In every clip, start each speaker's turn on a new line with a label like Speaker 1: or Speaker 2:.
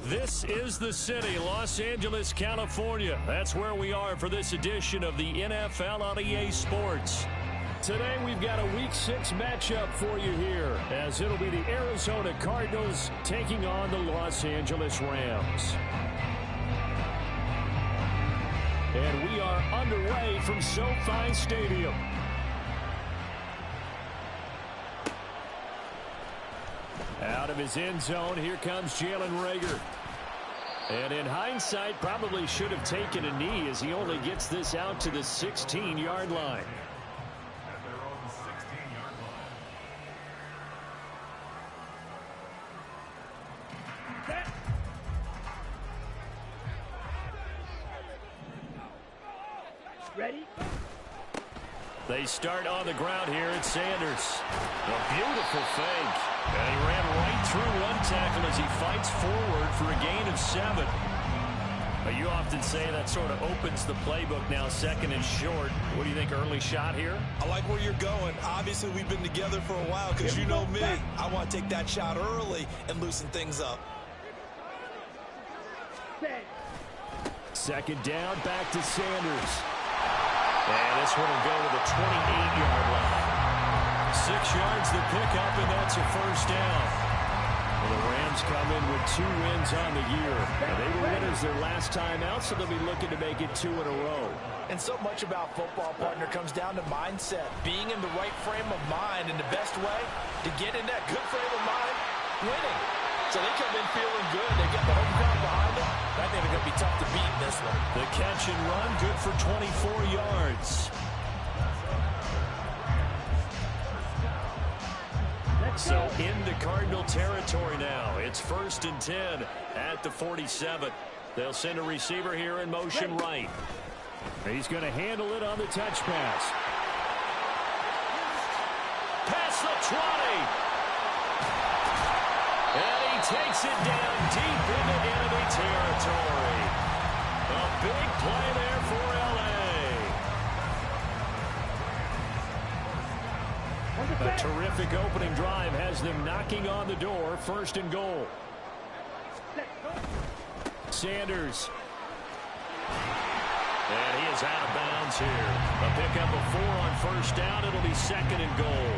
Speaker 1: This is the city, Los Angeles, California. That's where we are for this edition of the NFL on EA Sports. Today we've got a Week 6 matchup for you here, as it'll be the Arizona Cardinals taking on the Los Angeles Rams. And we are underway from SoFi Stadium. Out of his end zone, here comes Jalen Reagor. And in hindsight, probably should have taken a knee as he only gets this out to the 16-yard line.
Speaker 2: Ready?
Speaker 1: They start on the ground here at Sanders. A beautiful fake. And he ran right through one tackle as he fights forward for a gain of 7. You often say that sort of opens the playbook now, second and short. What do you think, early shot here?
Speaker 3: I like where you're going. Obviously, we've been together for a while because you know me. I want to take that shot early and loosen things up.
Speaker 1: Second down, back to Sanders. And this one will go to the 28-yard line. 6 yards the pickup, and that's a first down. Well, the Rams come in with 2 wins on the year. They were winners their last time out, so they'll be looking to make it 2 in a row.
Speaker 4: And so much about football, partner, comes down to mindset. Being in the right frame of mind, and the best way to get in that good frame of mind, winning. So they come in feeling good. They got the home crowd behind them. I think they're going to be tough to beat in this one.
Speaker 1: The catch and run, good for 24 yards. So into Cardinal territory now. It's 1st and 10 at the 47. They'll send a receiver here in motion right. He's going to handle it on the touch pass. Past the 20. And he takes it down deep into enemy territory. A big play there for L.A. A terrific opening drive has them knocking on the door. 1st and goal. Sanders. And he is out of bounds here. A pickup of 4 on 1st down. It'll be 2nd and goal.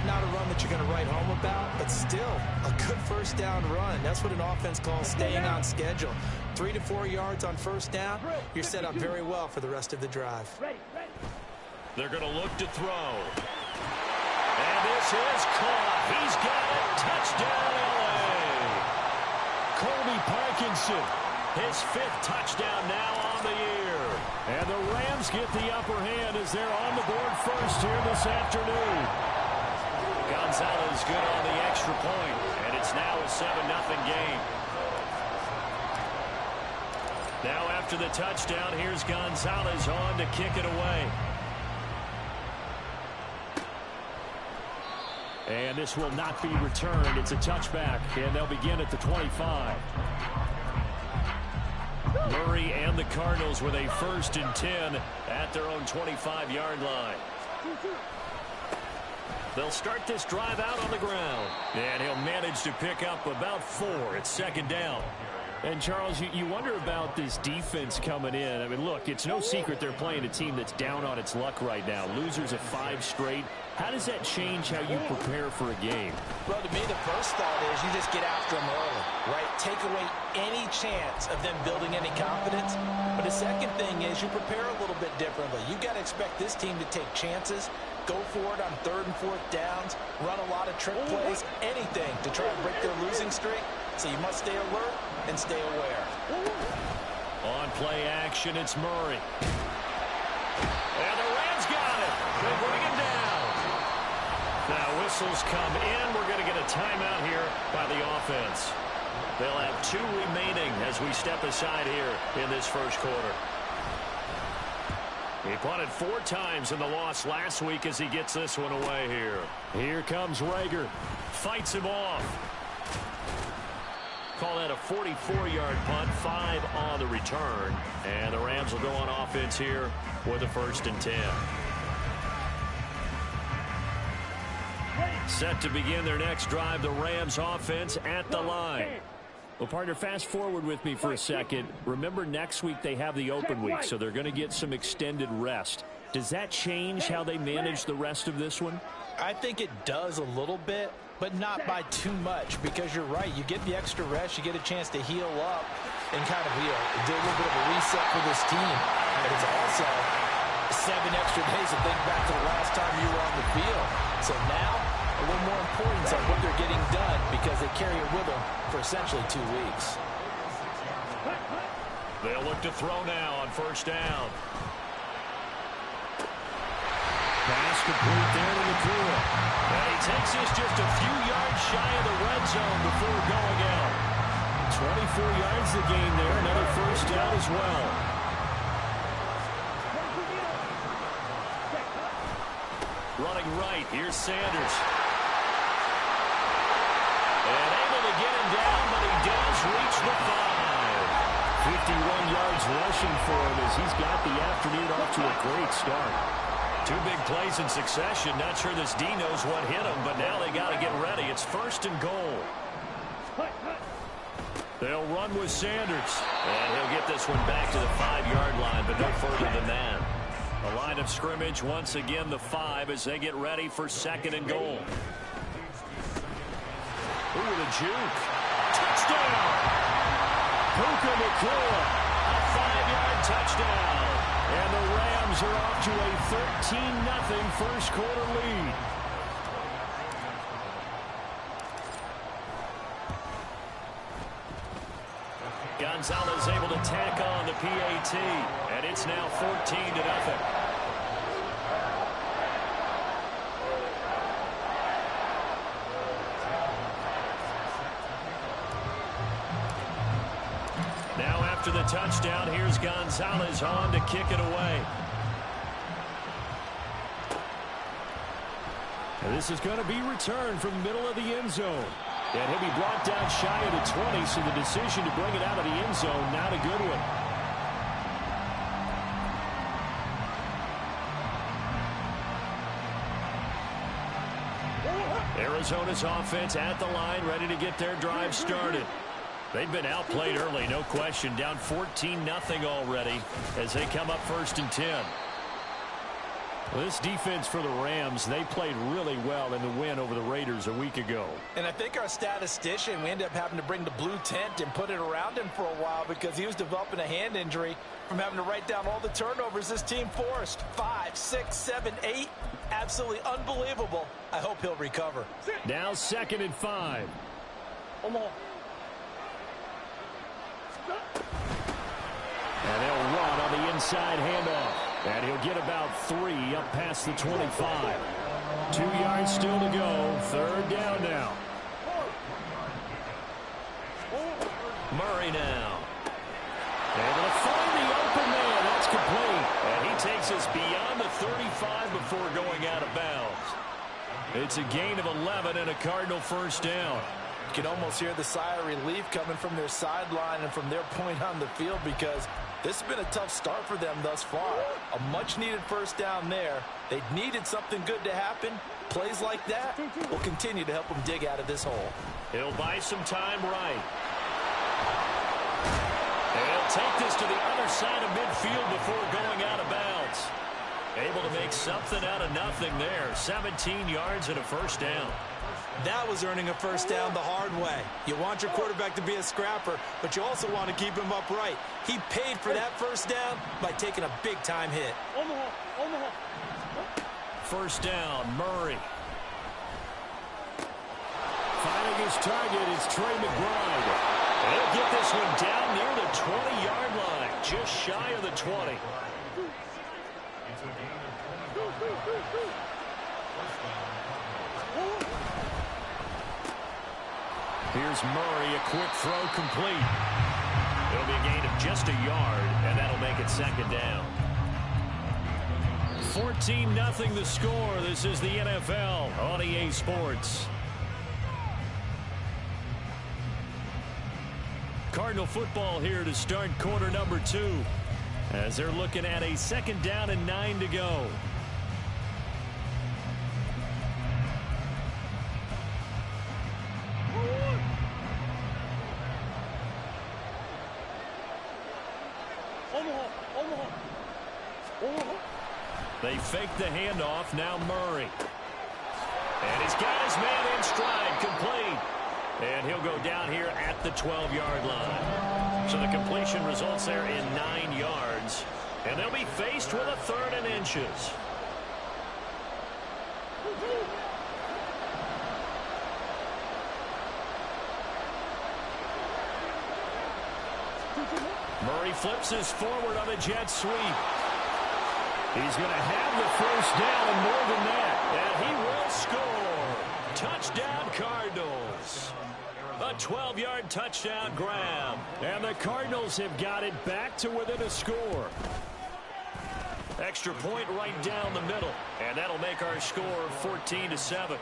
Speaker 4: Not a run that you're going to write home about, but still a good 1st down run. That's what an offense calls staying on schedule. 3 to 4 yards on 1st down. You're set up very well for the rest of the drive.
Speaker 1: They're going to look to throw. And this is caught. He's got it. Touchdown, L.A. Colby Parkinson, his 5th touchdown now on the year. And the Rams get the upper hand as they're on the board first here this afternoon. Gonzalez good on the extra point, and it's now a 7-0 game. Now after the touchdown, here's Gonzalez on to kick it away. And this will not be returned. It's a touchback, and they'll begin at the 25. Murray and the Cardinals with a 1st and 10 at their own 25-yard line. They'll start this drive out on the ground. And he'll manage to pick up about 4. It's 2nd down. And, Charles, you wonder about this defense coming in. I mean, look, it's no secret they're playing a team that's down on its luck right now. Losers of 5 straight. How does that change how you prepare for a game?
Speaker 4: Well, to me, the first thought is you just get after them early, right? Take away any chance of them building any confidence. But the second thing is you prepare a little bit differently. You got to expect this team to take chances, go for it on 3rd and 4th downs, run a lot of trick plays, anything to try and break their losing streak. So you must stay alert and stay aware.
Speaker 1: On play action, it's Murray. And the Rams got it. They bring him down. Now whistles come in. We're going to get a timeout here by the offense. They'll have 2 remaining as we step aside here in this 1st quarter. He punted 4 times in the loss last week as he gets this one away here. Here comes Reagor. Fights him off. Call that a 44-yard punt, 5 on the return. And the Rams will go on offense here with a 1st and 10. Set to begin their next drive, the Rams offense at the line. Well, partner, fast forward with me for a second. Remember, next week they have the open week, so they're going to get some extended rest. Does that change how they manage the rest of this one?
Speaker 4: I think it does a little bit, but not by too much, because you're right. You get the extra rest, you get a chance to heal up and kind of do a little bit of a reset for this team. But it's also 7 extra days to think back to the last time you were on the field. So now, a little more importance on what they're getting done because they carry it with them for essentially 2 weeks.
Speaker 1: They'll look to throw now on first down. Pass complete there to McCool. And he takes this just a few yards shy of the red zone before going out. 24 yards the gain there, another first down as well. Running right, here's Sanders. And able to get him down, but he does reach the 5. 51 yards rushing for him as he's got the afternoon off to a great start. 2 big plays in succession. Not sure this D knows what hit him, but now they got to get ready. It's first and goal. They'll run with Sanders. And he'll get this one back to the 5-yard line, but no further than that. A line of scrimmage, once again the 5 as they get ready for second and goal. Ooh, the juke. Touchdown! Puka Nacua, a 5-yard touchdown. And the Rams are off to a 13-0 first quarter lead. Gonzalez able to tack on the PAT, and it's now 14-0. Now after the touchdown, here's Gonzalez on to kick it away. And this is going to be returned from the middle of the end zone. And he'll be brought down shy of the 20, so the decision to bring it out of the end zone, not a good one. Arizona's offense at the line, ready to get their drive started. They've been outplayed early, no question. Down 14-0 already as they come up first and 10. Well, this defense for the Rams, they played really well in the win over the Raiders a week ago.
Speaker 4: And I think our statistician, we ended up having to bring the blue tent and put it around him for a while because he was developing a hand injury from having to write down all the turnovers this team forced. 5, 6, 7, 8. Absolutely unbelievable. I hope he'll recover.
Speaker 1: Now second and 5. And they'll run on the inside handoff. And he'll get about 3 up past the 25. 2 yards still to go. Third down now. Murray now. Able to find the open man. That's complete. And he takes us beyond the 35 before going out of bounds. It's a gain of 11 and a Cardinal first down.
Speaker 4: You can almost hear the sigh of relief coming from their sideline and from their point on the field because this has been a tough start for them thus far. A much-needed first down there. They needed something good to happen. Plays like that will continue to help them dig out of this hole.
Speaker 1: He'll buy some time right. And he'll take this to the other side of midfield before going out of bounds. Able to make something out of nothing there. 17 yards and a first down.
Speaker 5: That was earning a first down the hard way. You want your quarterback to be a scrapper, but you also want to keep him upright. He paid for that first down by taking a big-time hit.
Speaker 1: First down, Murray. Finding his target is Trey McBride. He'll get this one down near the 20-yard line, just shy of the 20. Here's Murray, a quick throw complete. It'll be a gain of just a yard, and that'll make it second down. 14-0 the score. This is the NFL on EA Sports. Cardinal football here to start quarter number 2 as they're looking at a second down and 9 to go. They fake the handoff. Now Murray. And he's got his man in stride, complete. And he'll go down here at the 12-yard line. So the completion results there in 9 yards. And they'll be faced with a 3rd and inches. Murray flips his forward on a jet sweep. He's going to have the first down and more than that. And he will score. Touchdown Cardinals. A 12-yard touchdown grab. And the Cardinals have got it back to within a score. Extra point right down the middle. And that'll make our score 14-7.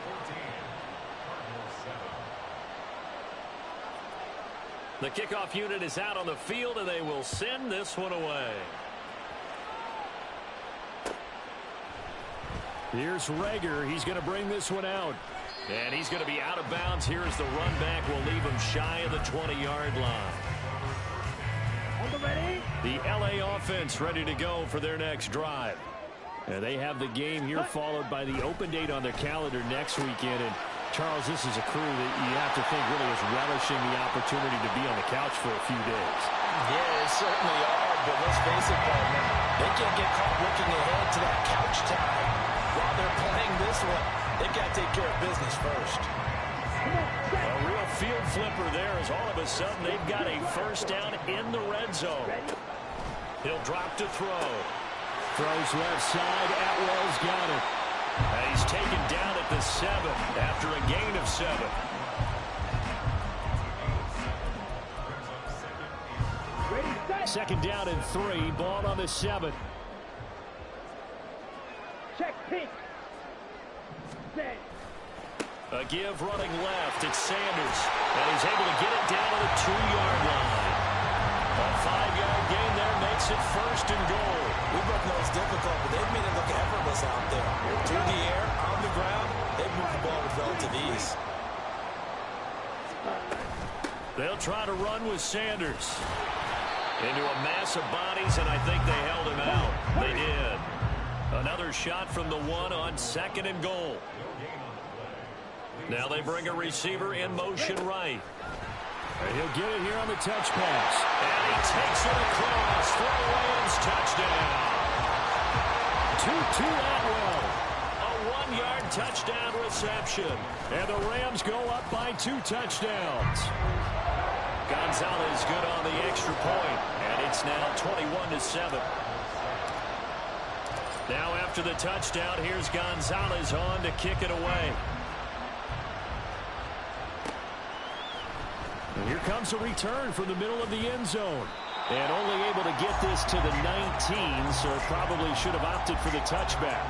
Speaker 1: The kickoff unit is out on the field, and they will send this one away. Here's Rager. He's going to bring this one out. And he's going to be out of bounds here as the run back will leave him shy of the 20-yard line. The LA offense ready to go for their next drive. And they have the game here followed by the open date on their calendar next weekend. And Charles, this is a crew that you have to think really is relishing the opportunity to be on the couch for a few days.
Speaker 4: Yeah, they certainly are, but let's face it, partner. They can't get caught looking ahead to that couch time while they're playing this one. They've got to take care of business first.
Speaker 1: A real field flipper there as all of a sudden they've got a first down in the red zone. He'll drop to throw. Throws left side. Atwell's got it. And he's taken down at the 7 after a gain of 7. Second down and 3. Ball on the 7.
Speaker 2: Check, pink. Set.
Speaker 1: A give running left. It's Sanders. And he's able to get it down to the 2-yard line. A 5-yard gain there makes it first and goal.
Speaker 4: We both know it's difficult, but they've made it look effortless out there. Through the air, on the ground, they've moved the ball with relative ease.
Speaker 1: They'll try to run with Sanders. Into a mass of bodies, and I think they held him out. They did. Another shot from the 1 on 2nd and goal. Now they bring a receiver in motion right. And he'll get it here on the touch pass. And he takes it across for a Rams touchdown. 2-2 Atwell. A 1-yard touchdown reception. And the Rams go up by 2 touchdowns. Gonzalez good on the extra point. And it's now 21-7. Now after the touchdown, here's Gonzalez on to kick it away. And here comes a return from the middle of the end zone. And only able to get this to the 19, so probably should have opted for the touchback.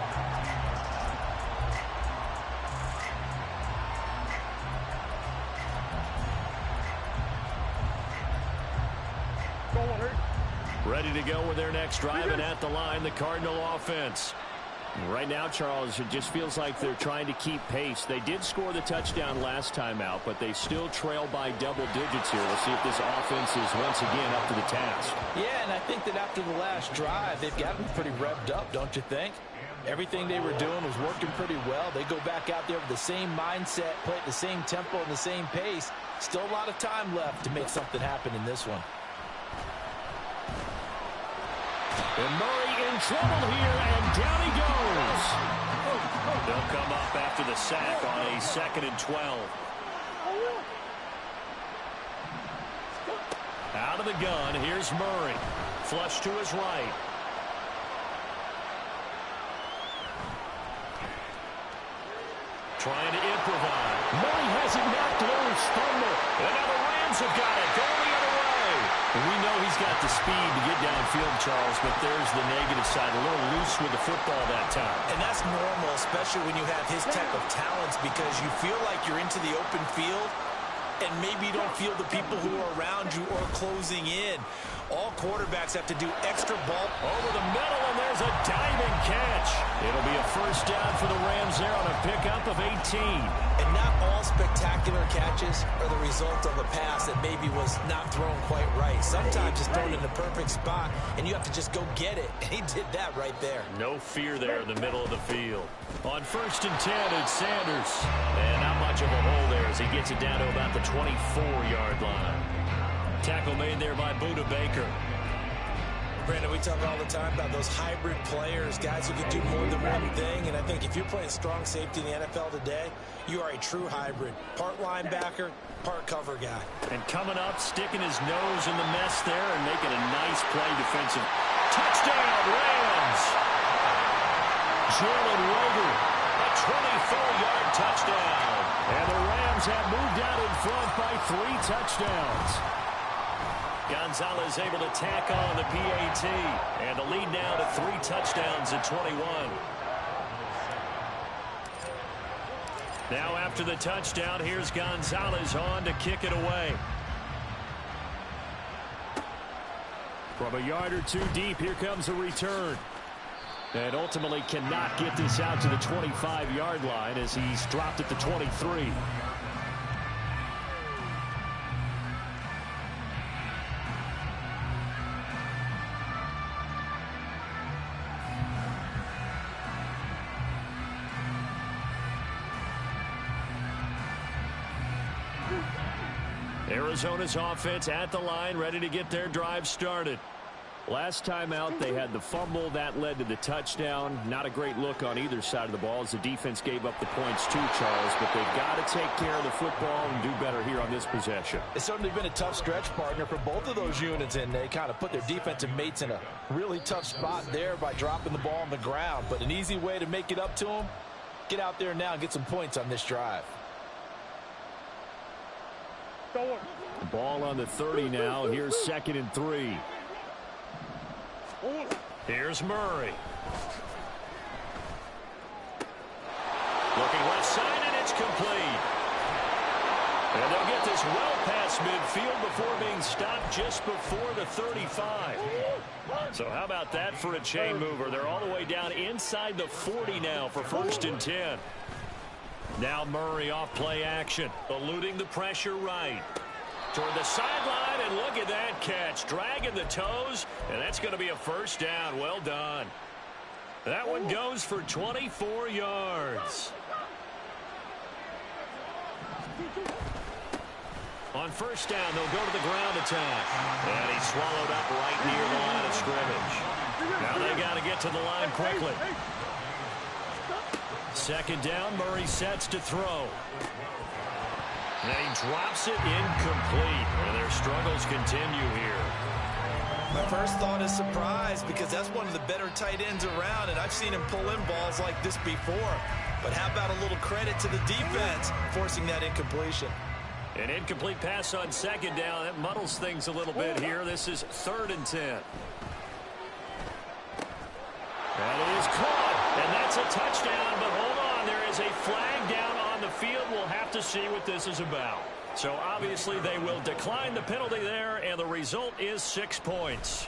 Speaker 1: Ready to go with their next drive, and at the line, the Cardinal offense. Right now, Charles, it just feels like they're trying to keep pace. They did score the touchdown last time out, but they still trail by double digits here. We'll see if this offense is once again up to the task.
Speaker 4: Yeah, and I think that after the last drive, they've got them pretty revved up, don't you think? Everything they were doing was working pretty well. They go back out there with the same mindset, play at the same tempo and the same pace. Still a lot of time left to make something happen in this one.
Speaker 1: And Murray in trouble here, and down he goes. They'll come up after the sack on a 2nd and 12. Out of the gun, here's Murray. Flush to his right. Trying to improvise. Murray has it knocked loose. Fumble. And now the Rams have got it. Going the other way. And we know he's got the speed to get downfield, Charles, but there's the negative side. A little loose with the football that time.
Speaker 4: And that's normal, especially when you have his type of talents, because you feel like you're into the open field and maybe you don't feel the people who are around you or closing in. All quarterbacks have to do extra ball.
Speaker 1: Over the middle, and there's a diving catch. It'll be a first down for the Rams there on a pickup of 18.
Speaker 4: And not all spectacular catches are the result of a pass that maybe was not thrown quite right. things. Sometimes it's thrown in the perfect spot, and you have to just go get it. And he did that right there.
Speaker 1: No fear there in the middle of the field. On 1st and 10, it's Sanders. And not much of a hole there as he gets it down to about the 24-yard line. Tackle made there by Buda Baker.
Speaker 4: Brandon, we talk all the time about those hybrid players, guys who can do more than one thing. And I think if you're playing strong safety in the NFL today, you are a true hybrid. Part linebacker, part cover guy.
Speaker 1: And coming up, sticking his nose in the mess there and making a nice play defensive. Touchdown, Rams! Jalen Reagor, a 24-yard touchdown. And the Rams have moved out in front by 3 touchdowns. Gonzalez able to tack on the PAT. And the lead now to 3 touchdowns at 21. Now after the touchdown, here's Gonzalez on to kick it away. From a yard or 2 deep, here comes a return. And ultimately cannot get this out to the 25-yard line as he's dropped at the 23. Arizona's offense at the line, ready to get their drive started. Last time out, they had the fumble. That led to the touchdown. Not a great look on either side of the ball as the defense gave up the points too, Charles. But they've got to take care of the football and do better here on this possession.
Speaker 4: It's certainly been a tough stretch, partner, for both of those units, and they kind of put their defensive mates in a really tough spot there by dropping the ball on the ground. But an easy way to make it up to them, get out there now and get some points on this drive.
Speaker 1: The ball on the 30 now. Here's 2nd and 3. Here's Murray. Looking left side, and it's complete. And they'll get this well past midfield before being stopped just before the 35. So how about that for a chain mover? They're all the way down inside the 40 now for 1st and 10. Now Murray off play action, eluding the pressure right. Toward the sideline, and look at that catch. Dragging the toes, and that's going to be a 1st down. Well done. That one goes for 24 yards. On 1st down, they'll go to the ground attack. And he's swallowed up right near the line of scrimmage. Now they got to get to the line quickly. 2nd down, Murray sets to throw. And he drops it incomplete. And their struggles continue here.
Speaker 3: My first thought is surprise because that's one of the better tight ends around, and I've seen him pull in balls like this before. But how about a little credit to the defense forcing that incompletion?
Speaker 1: An incomplete pass on 2nd down. That muddles things a little bit here. This is 3rd and 10. That is caught, and that's a touchdown. But hold on, there is a flag down on the field. We'll have to see what this is about. So obviously they will decline the penalty there, and the result is 6 points.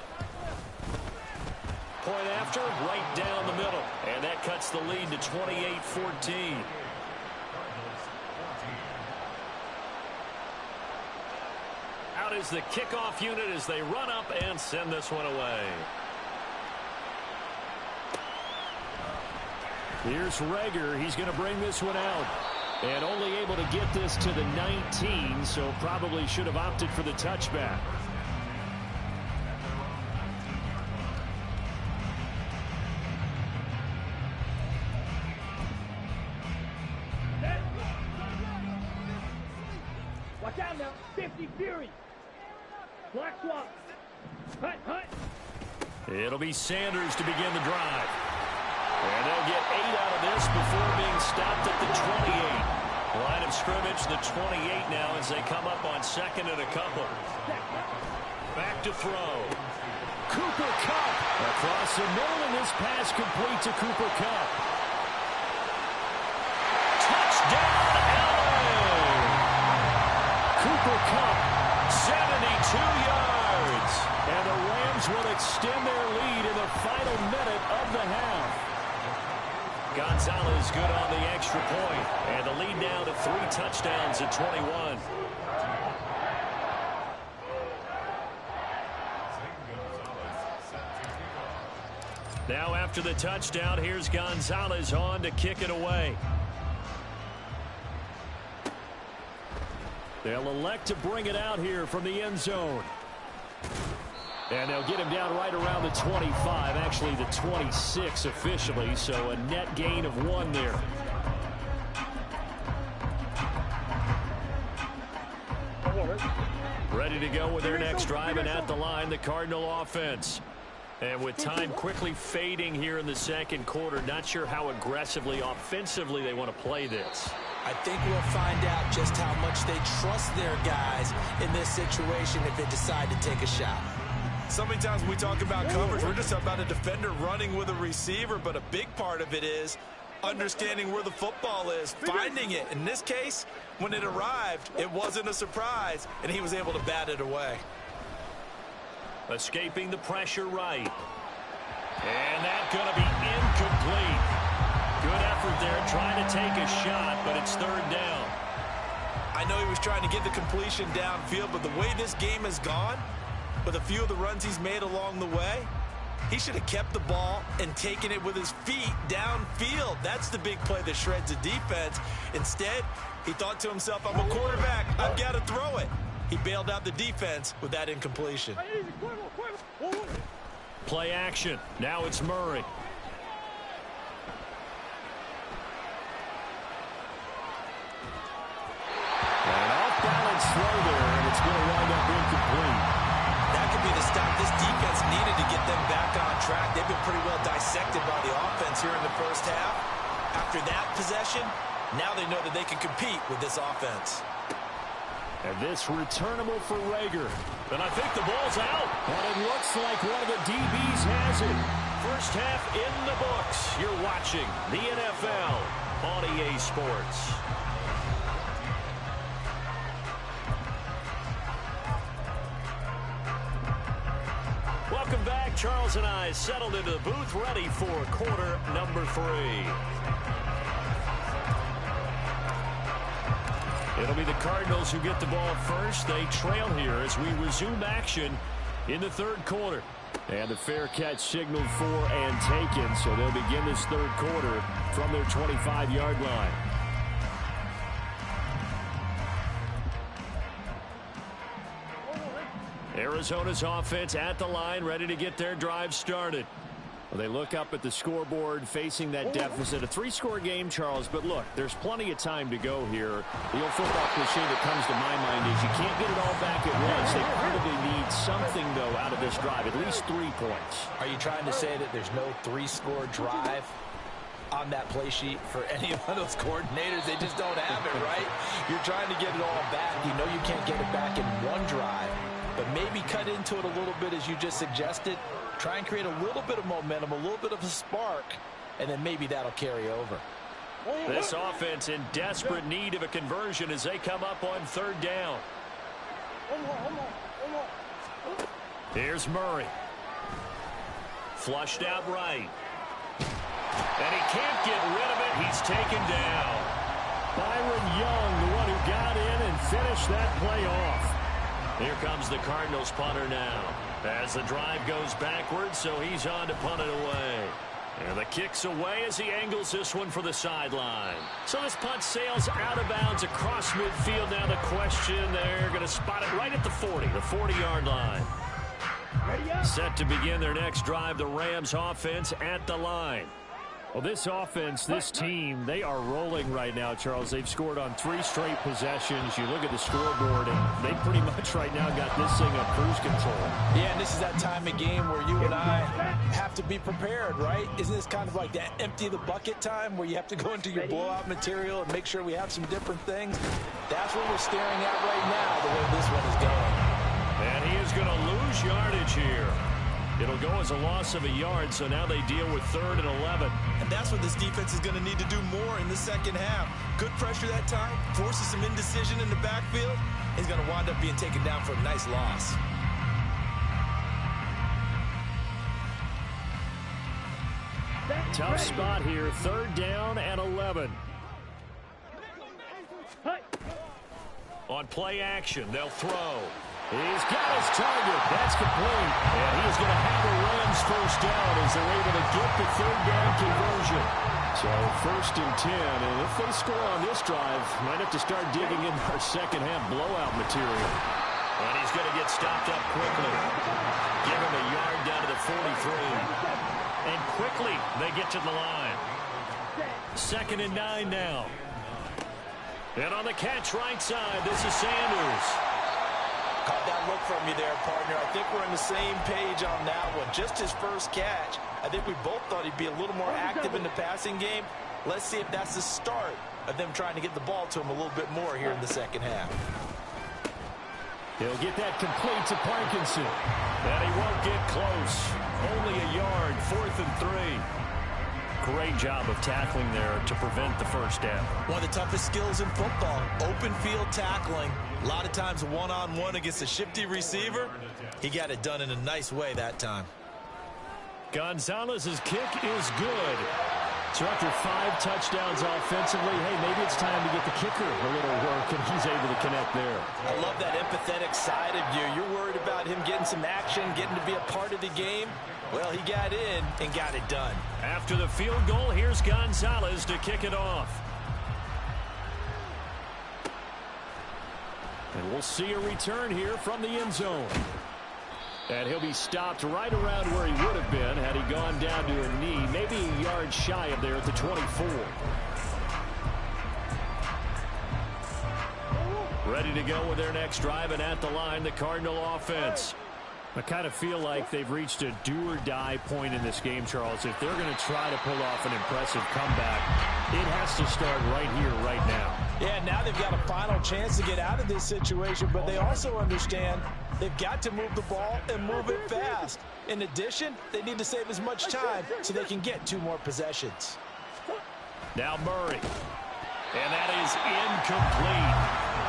Speaker 1: Point after, right down the middle. And that cuts the lead to 28-14. Out is the kickoff unit as they run up and send this one away. Here's Reagor. He's going to bring this one out. And only able to get this to the 19, so probably should have opted for the touchback.
Speaker 2: Watch out now. 50 Fury. Block swap. Hunt, hunt.
Speaker 1: It'll be Sanders to begin the drive. And they'll get 8 out of this before being stopped at the 28. Line of scrimmage, the 28 now as they come up on 2nd and a couple. Back to throw. Cooper Kupp across the middle, and this pass complete to Cooper Kupp. Touchdown, LA! Cooper Kupp, 72 yards. And the Rams will extend their lead in the final minute of the half. Gonzalez good on the extra point, and the lead now to 3 touchdowns at 21. Now after the touchdown, here's Gonzalez on to kick it away. They'll elect to bring it out here from the end zone. And they'll get him down right around the 25, actually the 26 officially, so a net gain of 1 there. Ready to go with their next drive, and at the line, the Cardinal offense. And with time quickly fading here in the second quarter, not sure how aggressively, offensively they want to play this.
Speaker 4: I think we'll find out just how much they trust their guys in this situation if they decide to take a shot.
Speaker 3: So many times when we talk about coverage, we're just about a defender running with a receiver, but a big part of it is understanding where the football is, finding it. In this case, when it arrived, it wasn't a surprise, and he was able to bat it away.
Speaker 1: Escaping the pressure right. And that's going to be incomplete. Good effort there, trying to take a shot, but it's third down.
Speaker 3: I know he was trying to get the completion downfield, but the way this game has gone, with a few of the runs he's made along the way, he should have kept the ball and taken it with his feet downfield. That's the big play that shreds the defense. Instead, he thought to himself, I'm a quarterback, I've got to throw it. He bailed out the defense with that incompletion.
Speaker 1: Play action. Now it's Murray. An off-balance throw there, and it's going to wind up incomplete.
Speaker 3: That could be the stop this defense needed to get them back on track. They've been pretty well dissected by the offense here in the first half. After that possession, now they know that they can compete with this offense.
Speaker 1: And this returnable for Rager. And I think the ball's out. But it looks like one of the DBs has it. First half in the books. You're watching the NFL on EA Sports. Welcome back. Charles and I settled into the booth, ready for quarter number 3. It'll be the Cardinals who get the ball first. They trail here as we resume action in the third quarter. And the fair catch signaled for and taken, so they'll begin this third quarter from their 25-yard line. Arizona's offense at the line, ready to get their drive started. Well, they look up at the scoreboard facing that deficit. A 3-score game, Charles, but look, there's plenty of time to go here. The old football cliche that comes to my mind is you can't get it all back at once. They probably need something, though, out of this drive, at least 3 points.
Speaker 4: Are you trying to say that there's no 3-score drive on that play sheet for any of those coordinators? They just don't have it, right? You're trying to get it all back. You know you can't get it back in one drive, but maybe cut into it a little bit as you just suggested. Try and create a little bit of momentum, a little bit of a spark, and then maybe that'll carry over.
Speaker 1: This offense in desperate need of a conversion as they come up on third down. Here's Murray. Flushed out right. And he can't get rid of it. He's taken down. Byron Young, the one who got in and finished that play off. Here comes the Cardinals punter now. As the drive goes backwards, so he's on to punt it away. And the kick's away as he angles this one for the sideline. So this punt sails out of bounds across midfield. Now the question, they're going to spot it right at the 40, the 40-yard line. Set to begin their next drive, the Rams offense at the line. Well, this offense, this team, they are rolling right now, Charles. They've scored on 3 straight possessions. You look at the scoreboard, and they pretty much right now got this thing on cruise control.
Speaker 4: Yeah, and this is that time of game where you and I have to be prepared, right? Isn't this kind of like that empty the bucket time where you have to go into your blowout material and make sure we have some different things? That's what we're staring at right now, the way this one is going.
Speaker 1: And he is going to lose yardage here. It'll go as a loss of a yard, so now they deal with 3rd and 11.
Speaker 3: And that's what this defense is going to need to do more in the second half. Good pressure that time, forces some indecision in the backfield. He's going to wind up being taken down for a nice loss.
Speaker 1: Tough spot here, 3rd down and 11. On play action, they'll throw. He's got his target. That's complete. And he's going to have a Rams first down as they're able to get the third down conversion. So 1st and 10. And if they score on this drive, might have to start digging in our second half blowout material. And he's going to get stopped up quickly. Give him a yard down to the 43. And quickly they get to the line. 2nd and 9 now. And on the catch right side, this is Sanders.
Speaker 4: Caught that look from you there, partner. I think we're on the same page on that one. Just his first catch. I think we both thought he'd be a little more active in the passing game. Let's see if that's the start of them trying to get the ball to him a little bit more here in the second half.
Speaker 1: He'll get that complete to Parkinson. And he won't get close. Only a yard, 4th and 3. Great job of tackling there to prevent the first down.
Speaker 4: One of the toughest skills in football, open field tackling. A lot of times one-on-one against a shifty receiver. He got it done in a nice way that time.
Speaker 1: Gonzalez's kick is good. So after 5 touchdowns offensively, hey, maybe it's time to get the kicker a little work, and he's able to connect there.
Speaker 4: I love that empathetic side of you. You're worried about him getting some action, getting to be a part of the game. Well, he got in and got it done.
Speaker 1: After the field goal, here's Gonzalez to kick it off. And we'll see a return here from the end zone. And he'll be stopped right around where he would have been had he gone down to a knee, maybe a yard shy of there at the 24. Ready to go with their next drive, and at the line, the Cardinal offense. I kind of feel like they've reached a do-or-die point in this game, Charles. If they're going to try to pull off an impressive comeback, it has to start right here, right now.
Speaker 4: Yeah, now they've got a final chance to get out of this situation, but they also understand they've got to move the ball and move it fast. In addition, they need to save as much time so they can get 2 more possessions.
Speaker 1: Now Murray. And that is incomplete.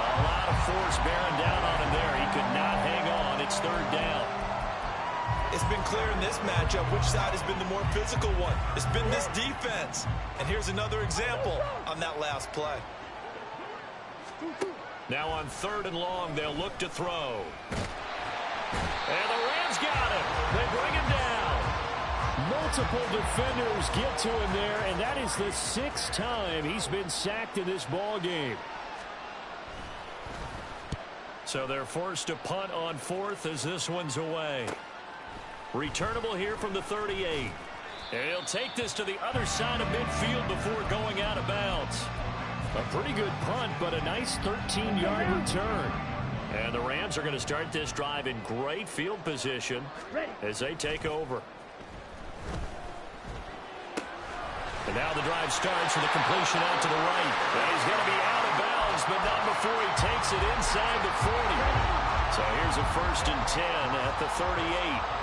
Speaker 1: A lot of force bearing down on him there. He could not hang on. It's 3rd down.
Speaker 3: It's been clear in this matchup which side has been the more physical one. It's been this defense. And here's another example on that last play.
Speaker 1: Now on 3rd and long, they'll look to throw. And the Rams got him. They bring him down. Multiple defenders get to him there, and that is the 6th time he's been sacked in this ball game. So they're forced to punt on 4th as this one's away. Returnable here from the 38. And he'll take this to the other side of midfield before going out of bounds. A pretty good punt, but a nice 13-yard return. And the Rams are going to start this drive in great field position as they take over. And now the drive starts with a completion out to the right. And he's going to be out of bounds, but not before he takes it inside the 40. So here's a 1st and 10 at the 38.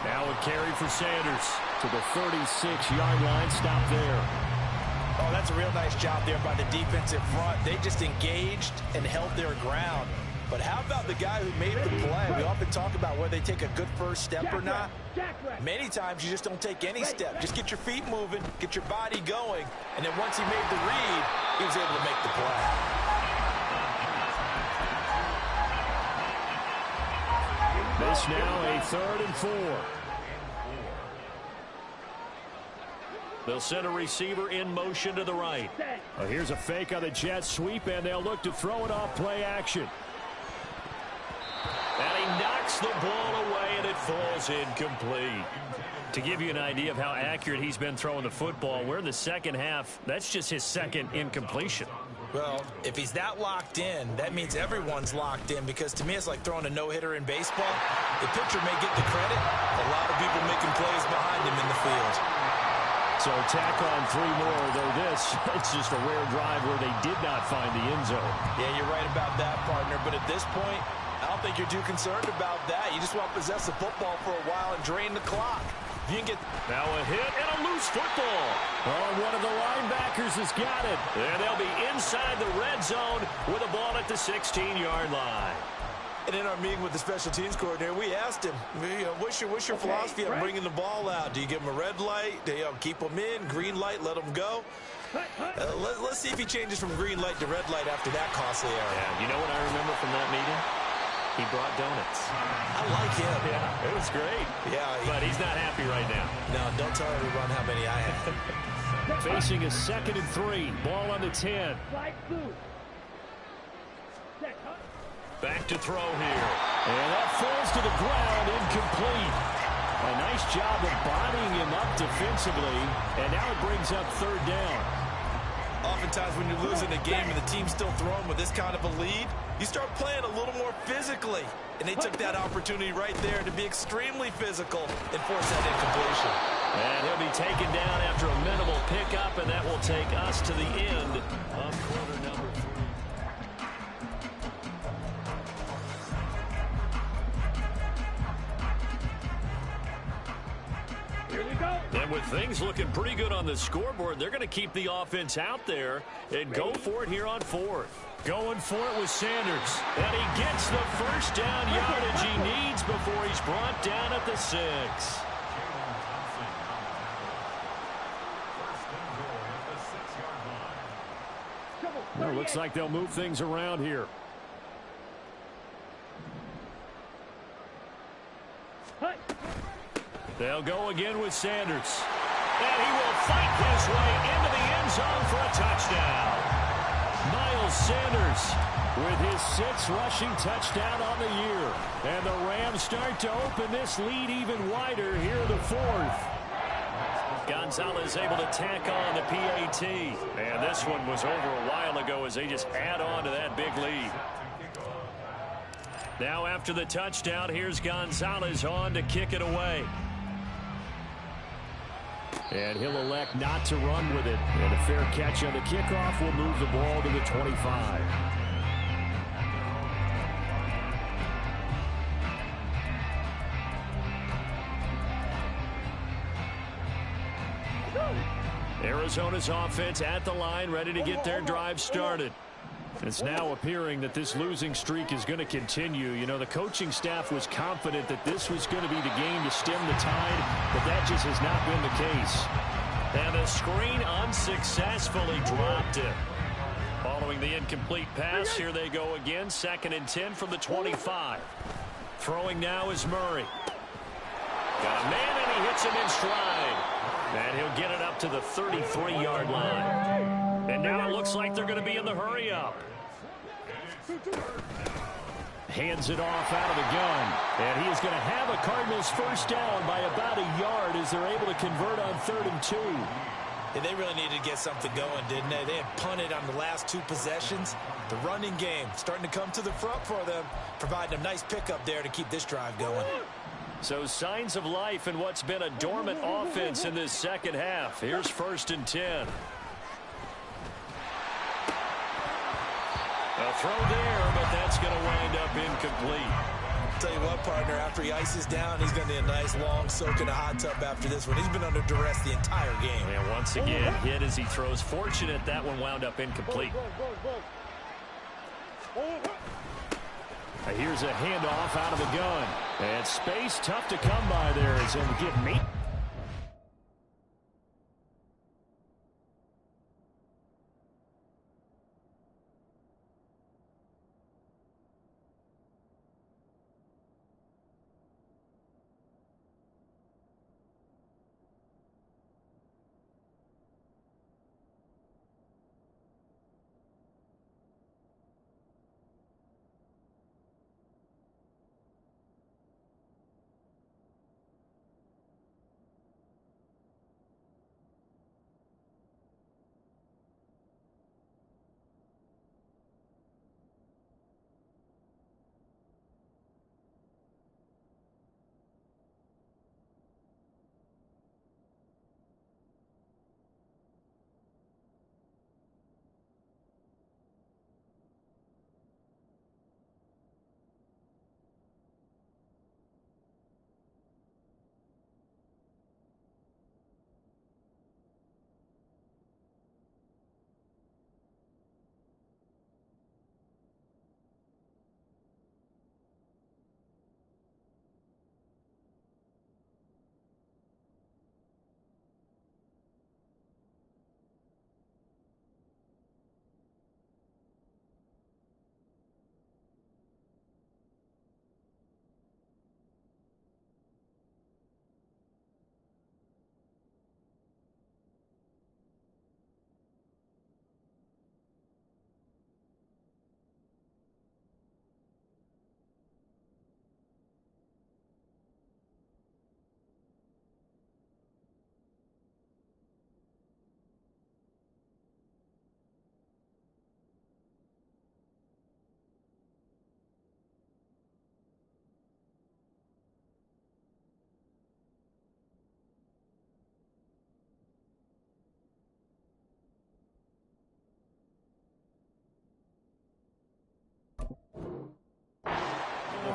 Speaker 1: Now a carry for Sanders to the 36-yard line. Stop there.
Speaker 4: Oh, that's a real nice job there by the defensive front. They just engaged and held their ground. But how about the guy who made the play? We often talk about whether they take a good first step or not. Many times you just don't take any step. Just get your feet moving, get your body going, and then once he made the read, he was able to make the play.
Speaker 1: This now a 3rd and 4. They'll send a receiver in motion to the right. Here's a fake on the jet sweep, and they'll look to throw it off play action. And he knocks the ball away, and it falls incomplete. To give you an idea of how accurate he's been throwing the football, we're in the second half. That's just his 2nd incompletion.
Speaker 4: Well, if he's that locked in, that means everyone's locked in, because to me it's like throwing a no-hitter in baseball. The pitcher may get the credit. A lot of people making plays behind him in the field.
Speaker 1: So tack on 3 more, though it's just a rare drive where they did not find the end zone.
Speaker 4: Yeah, you're right about that, partner. But at this point, I don't think you're too concerned about that. You just want to possess the football for a while and drain the clock. If you can get...
Speaker 1: Now a hit and a loose football. Oh, one of the linebackers has got it. And they'll be inside the red zone with a ball at the 16-yard line.
Speaker 3: And in our meeting with the special teams coordinator, we asked him, what's your philosophy on bringing the ball out? Do you give him a red light? Do you keep them in? Green light, let them go? Let's see if he changes from green light to red light after that costly error.
Speaker 1: Yeah, you know what I remember from that meeting? He brought donuts.
Speaker 3: I like him.
Speaker 1: Yeah, it was great.
Speaker 3: Yeah,
Speaker 1: but he's not happy right now.
Speaker 3: No, don't tell everyone how many I had.
Speaker 1: Facing a 2nd and 3. Ball on the 10. Back to throw here. And that falls to the ground, incomplete. A nice job of bodying him up defensively. And now it brings up 3rd down.
Speaker 3: Oftentimes when you're losing a game and the team's still throwing with this kind of a lead, you start playing a little more physically. And they took that opportunity right there to be extremely physical and force that incompletion.
Speaker 1: And he'll be taken down after a minimal pickup, and that will take us to the end of quarter number 3. And with things looking pretty good on the scoreboard, they're going to keep the offense out there and go for it here on 4th. Going for it with Sanders. And he gets the first down yardage he needs before he's brought down at the 6. Well, looks like they'll move things around here. They'll go again with Sanders. And he will fight his way into the end zone for a touchdown. Miles Sanders with his 6th rushing touchdown on the year. And the Rams start to open this lead even wider here in the 4th. Gonzalez able to tack on the PAT. And this one was over a while ago as they just add on to that big lead. Now after the touchdown, here's Gonzalez on to kick it away. And he'll elect not to run with it. And a fair catch on the kickoff will move the ball to the 25. Arizona's offense at the line, ready to get their drive started. It's now appearing that this losing streak is going to continue. You know, the coaching staff was confident that this was going to be the game to stem the tide, but that just has not been the case. And the screen unsuccessfully dropped it. Following the incomplete pass, here they go again. 2nd and 10 from the 25. Throwing now is Murray. Got a man, and he hits him in stride. And he'll get it up to the 33-yard line. And now it looks like they're going to be in the hurry-up. Hands it off out of the gun. And he is going to have a Cardinals first down by about a yard as they're able to convert on 3rd and 2.
Speaker 3: Yeah, they really needed to get something going, didn't they? They had punted on the last 2 possessions. The running game starting to come to the front for them, providing a nice pickup there to keep this drive going.
Speaker 1: So signs of life in what's been a dormant offense in this second half. Here's 1st and 10. A throw there, but that's going to wind up incomplete.
Speaker 3: Tell you what, partner, after he ices down, he's going to need a nice long soak in a hot tub after this one. He's been under duress the entire game.
Speaker 1: And once again, hit as he throws. Fortunate that one wound up incomplete. Here's a handoff out of the gun. And space tough to come by there as he'll give me.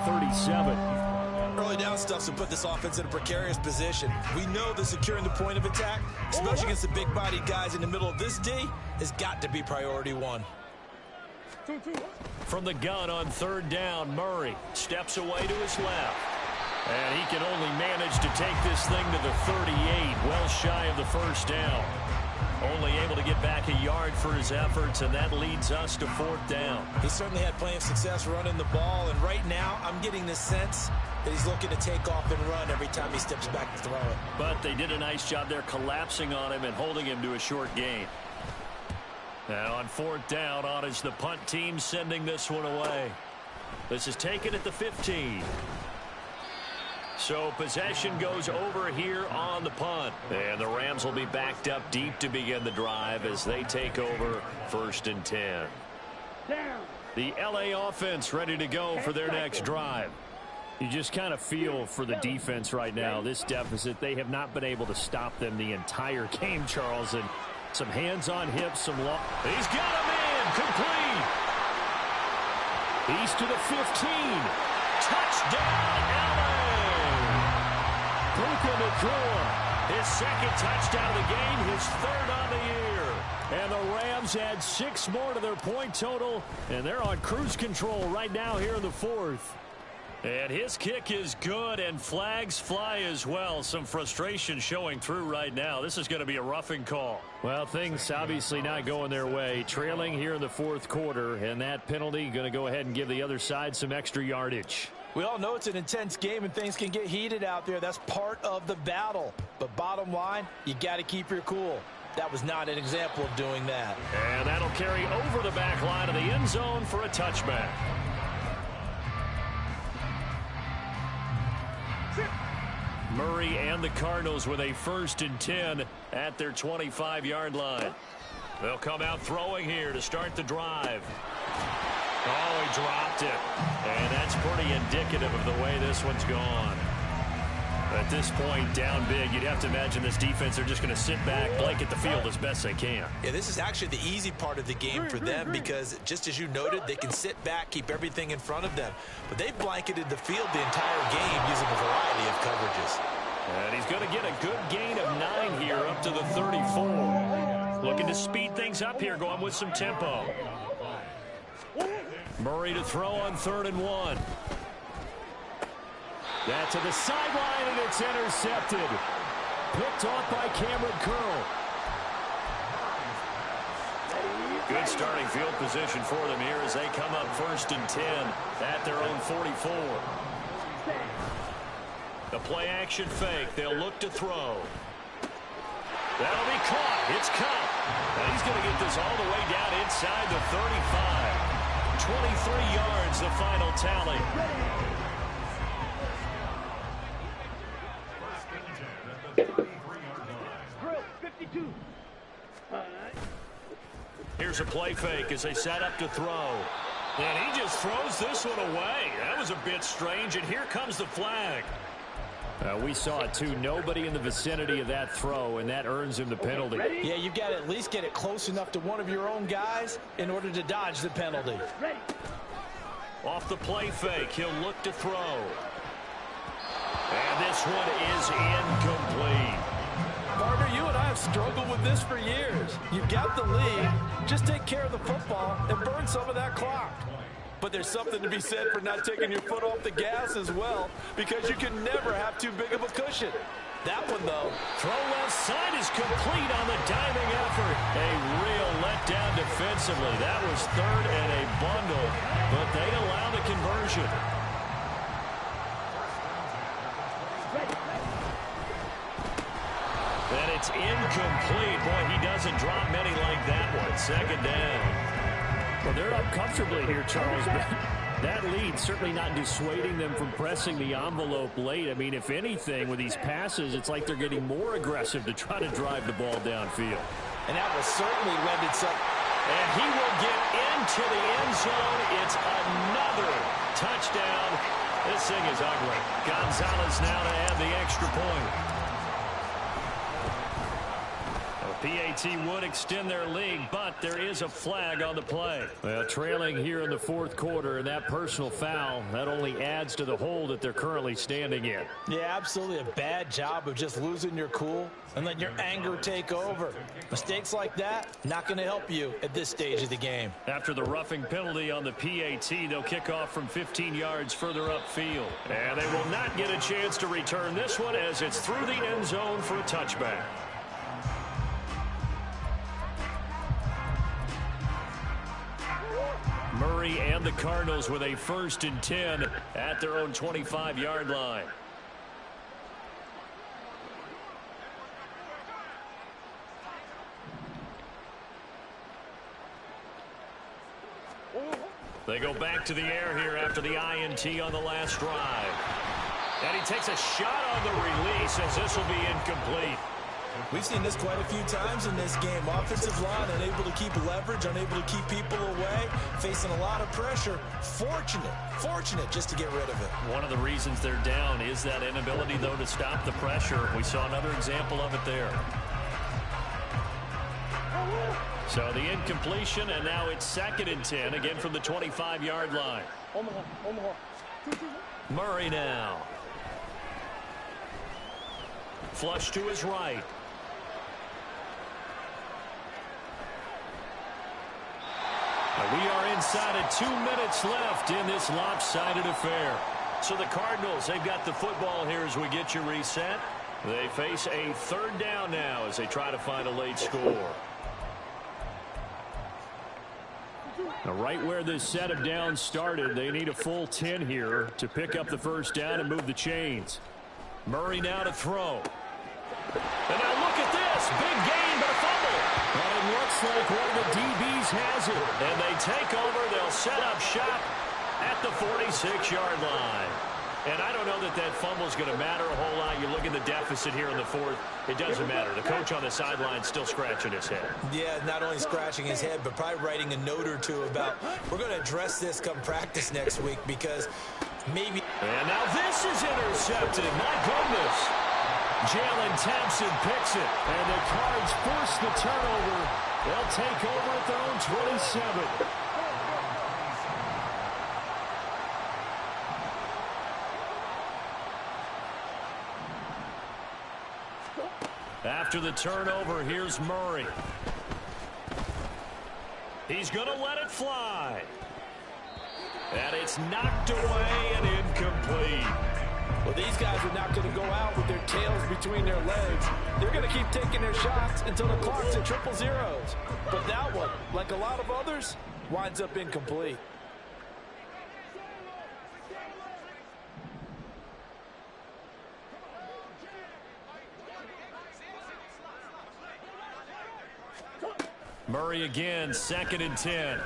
Speaker 1: 37.
Speaker 3: Early down stuff to put this offense in a precarious position. We know that securing the point of attack, especially against the big-bodied guys in the middle of this D, has got to be priority one.
Speaker 1: From the gun on third down, Murray steps away to his left. And he can only manage to take this thing to the 38, well shy of the first down. Only able to get back a yard for his efforts, and that leads us to fourth down.
Speaker 3: He certainly had plenty of success running the ball, and right now I'm getting the sense that he's looking to take off and run every time he steps back to throw it.
Speaker 1: But they did a nice job there collapsing on him and holding him to a short gain. Now on fourth down, on is the punt team sending this one away. This is taken at the 15. So possession goes over here on the punt. And the Rams will be backed up deep to begin the drive as they take over 1st and 10. The LA offense ready to go for their next drive. You just kind of feel for the defense right now, this deficit. They have not been able to stop them the entire game, Charles. And some hands on hips, some long. He's got a man complete. He's to the 15. Touchdown, LA. Puka Nacua, his second touchdown of the game, his third on the year. And the Rams add 6 more to their point total, and they're on cruise control right now here in the fourth. And his kick is good, and flags fly as well. Some frustration showing through right now. This is going to be a roughing call. Well, things obviously not going their way. Trailing here in the fourth quarter, and that penalty going to go ahead and give the other side some extra yardage.
Speaker 4: We all know it's an intense game and things can get heated out there. That's part of the battle. But bottom line, you got to keep your cool. That was not an example of doing that.
Speaker 1: And that'll carry over the back line of the end zone for a touchback. Murray and the Cardinals with a 1st and 10 at their 25-yard line. They'll come out throwing here to start the drive. Oh, he dropped it. And that's pretty indicative of the way this one's gone. At this point, down big, you'd have to imagine this defense are just going to sit back, blanket the field as best they can.
Speaker 3: Yeah, this is actually the easy part of the game for them because, just as you noted, they can sit back, keep everything in front of them. But they've blanketed the field the entire game using a variety of coverages.
Speaker 1: And he's going to get a good gain of 9 here up to the 34. Looking to speed things up here, going with some tempo. Murray to throw on 3rd and 1. That to the sideline, and it's intercepted. Picked off by Cameron Curl. Good starting field position for them here as they come up 1st and 10 at their own 44. The play action fake. They'll look to throw. That'll be caught. It's Cup. And he's going to get this all the way down inside the 35. 23 yards, the final tally. Here's a play fake as they set up to throw. And he just throws this one away. That was a bit strange, and here comes the flag. We saw it, too. Nobody in the vicinity of that throw, and that earns him the penalty.
Speaker 4: Yeah, you've got to at least get it close enough to one of your own guys in order to dodge the penalty.
Speaker 1: Off the play fake, he'll look to throw. And this one is incomplete.
Speaker 4: Barber, you and I have struggled with this for years. You've got the lead. Just take care of the football and burn some of that clock. But there's something to be said for not taking your foot off the gas as well, because you can never have too big of a cushion. That one, though.
Speaker 1: Throw left side is complete on the diving effort. A real letdown defensively. That was 3rd and a bundle, but they allow the conversion. And it's incomplete. Boy, he doesn't drop many like that one. 2nd down. Well, they're up comfortably here, Charles, but that lead certainly not dissuading them from pressing the envelope late. I mean, if anything, with these passes, it's like they're getting more aggressive to try to drive the ball downfield.
Speaker 4: And that will certainly lend itself.
Speaker 1: And he will get into the end zone. It's another touchdown. This thing is ugly. Gonzalez now to add the extra point. PAT would extend their lead, but there is a flag on the play. Well, trailing here in the fourth quarter, and that personal foul, that only adds to the hole that they're currently standing in.
Speaker 4: Yeah, absolutely a bad job of just losing your cool and letting your anger take over. Mistakes like that, not going to help you at this stage of the game.
Speaker 1: After the roughing penalty on the PAT, they'll kick off from 15 yards further upfield. And they will not get a chance to return this one as it's through the end zone for a touchback. Murray and the Cardinals with a 1st and 10 at their own 25-yard line. They go back to the air here after the INT on the last drive. And he takes a shot on the release as this will be incomplete.
Speaker 4: We've seen this quite a few times in this game. Offensive line unable to keep leverage, unable to keep people away, facing a lot of pressure. Fortunate just to get rid of it.
Speaker 1: One of the reasons they're down is that inability, though, to stop the pressure. We saw another example of it there. So the incompletion, and now it's 2nd and 10, again from the 25-yard line. Murray now. Flush to his right. We are inside of 2 minutes left in this lopsided affair. So the Cardinals, they've got the football here as we get you reset. They face a 3rd down now as they try to find a late score. Now, right where this set of downs started, they need a full 10 here to pick up the 1st down and move the chains. Murray now to throw. And now look at this. Big gain, but a fumble. And it looks like one of the DBs has it. And they take over. They'll set up shop at the 46-yard line. And I don't know that that fumble is going to matter a whole lot. You look at the deficit here in the 4th. It doesn't matter. The coach on the sideline still scratching his head.
Speaker 4: Yeah, not only scratching his head, but probably writing a note or two about, we're going to address this come practice next week because maybe.
Speaker 1: And now this is intercepted. My goodness. Jalen Thompson picks it. And the Cards force the turnover. They'll take over at their own 27. After the turnover, here's Murray. He's going to let it fly. And it's knocked away and incomplete.
Speaker 5: Well, these guys are not going to go out with their tails between their legs. They're going to keep taking their shots until the clock's at 000. But that one, like a lot of others, winds up incomplete.
Speaker 1: Murray again, 2nd and 10.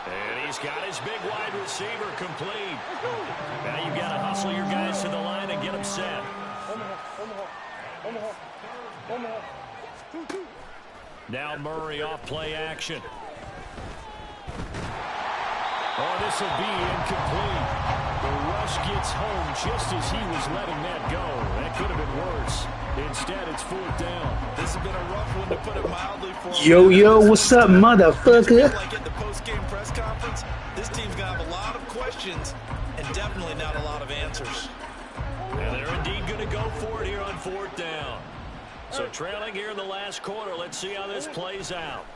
Speaker 1: And he's got his big wide receiver complete. Now you've got to hustle your guys to the line and get them set. Now Murray off play action. Oh, this will be incomplete. The rush gets home just as he was letting that go. That could have been worse. Instead, it's 4th down.
Speaker 3: This has been a rough one, to put it mildly, for
Speaker 6: Yo, what's up, motherfucker?
Speaker 3: Like at the post-game press conference, this team's going to have a lot of questions and definitely not a lot of answers.
Speaker 1: And they're indeed going to go for it here on 4th down. So trailing here in the last quarter, let's see how this plays out.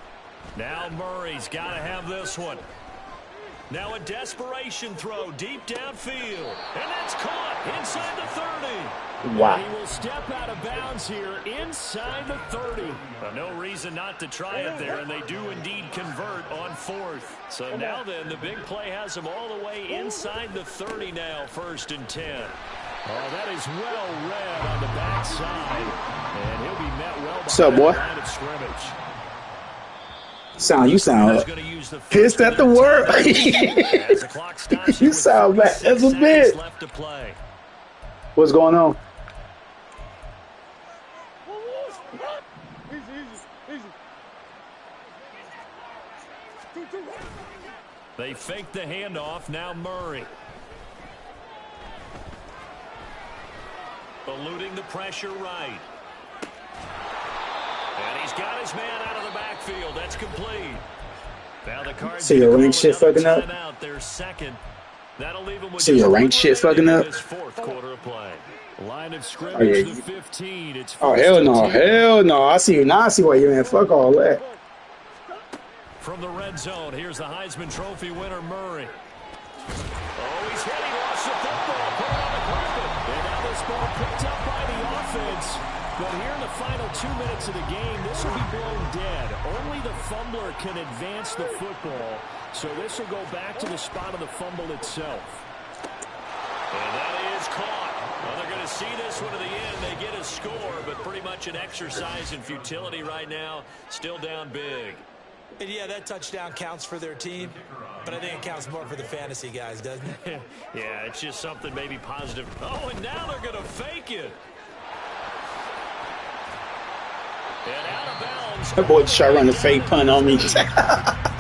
Speaker 1: Now Murray's got to have this one. Now a desperation throw deep downfield. And that's caught inside the 30.
Speaker 6: Wow.
Speaker 1: And he will step out of bounds here inside the 30. Well, no reason not to try it there, and they do indeed convert on 4th. So now then, the big play has him all the way inside the 30 now, 1st and 10. Oh, that is well read on the backside. And he'll be met well
Speaker 6: What's up, boy?
Speaker 1: behind the line of scrimmage.
Speaker 6: You sound pissed at the world. You sound mad as a bit. What's going on?
Speaker 1: They fake the handoff. Now Murray. Eluding the pressure right. And he's got his man out of the backfield. That's complete. Now the Cards
Speaker 6: See your rank shit fucking up.
Speaker 1: Their second. That'll leave him with
Speaker 6: See your rank shit fucking up.
Speaker 1: this fourth quarter of play. Line of
Speaker 6: Oh,
Speaker 1: scrimmage,
Speaker 6: yeah.
Speaker 1: the 15. It's
Speaker 6: Oh, hell no. Hell no. I see you now. I see why you man. Fuck all that.
Speaker 1: From the red zone, here's the Heisman Trophy winner, Murray. Oh, he's hit. He lost the football. Put it on the carpet. And now this ball picked up by the offense. But here in the final 2 minutes of the game, this will be blown dead. Only the fumbler can advance the football. So this will go back to the spot of the fumble itself. And that is caught. Well, they're going to see this one to the end. They get a score, but pretty much an exercise in futility right now. Still down big.
Speaker 4: And yeah, that touchdown counts for their team, but I think it counts more for the fantasy guys, doesn't it?
Speaker 1: Yeah, it's just something maybe positive. Oh, and now they're going to fake it. And out of bounds.
Speaker 6: That boy just tried to run a fake punt on me.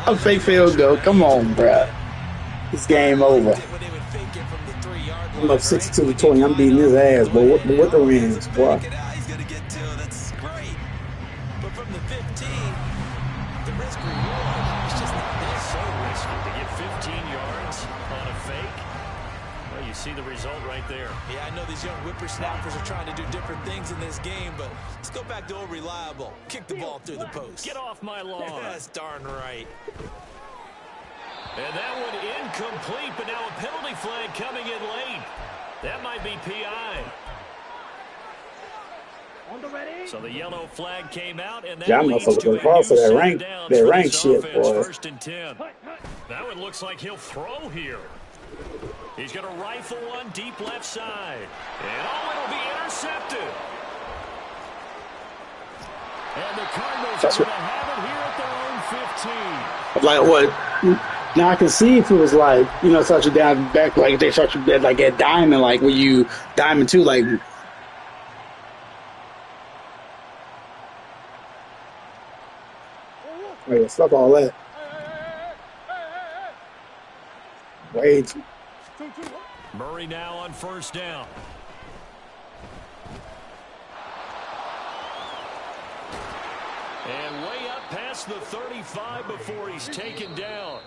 Speaker 6: A fake field goal. Come on, bruh. It's game over. I'm up 62-20. I'm beating his ass, boy. What the wins, boy?
Speaker 4: He's going to get two. That's great. But from the 15, the risk reward is just not there.
Speaker 1: So risky to get 15 yards on a fake. Well, you see the result right there.
Speaker 4: Yeah, I know these young whippersnappers are trying to do different things in this game, but let's go back to old reliable. Kick the ball through the post.
Speaker 1: Get off my lawn.
Speaker 4: That's darn right.
Speaker 1: And that one incomplete, but now a penalty flag coming in late. That might be PI.
Speaker 2: On the ready.
Speaker 1: So the yellow flag came out, and that
Speaker 6: Yeah,
Speaker 1: leads
Speaker 6: motherfucker
Speaker 1: to a
Speaker 6: go across
Speaker 1: new
Speaker 6: to that
Speaker 1: set
Speaker 6: rank-
Speaker 1: of downs
Speaker 6: that
Speaker 1: for
Speaker 6: rank
Speaker 1: this
Speaker 6: shit,
Speaker 1: offense.
Speaker 6: boy.
Speaker 1: 1st and 10. That one looks like he'll throw here. He's going to rifle one deep left side. And it'll be intercepted. And the Cardinals are going to have it here at their own 15.
Speaker 6: Like what? Now I can see if it was like, you know, such a down back, like they start you like at diamond, like when you diamond two, like. Oh yeah, fuck all that. Wait.
Speaker 1: Murray now on 1st down. And way up past the 35 before he's taken down.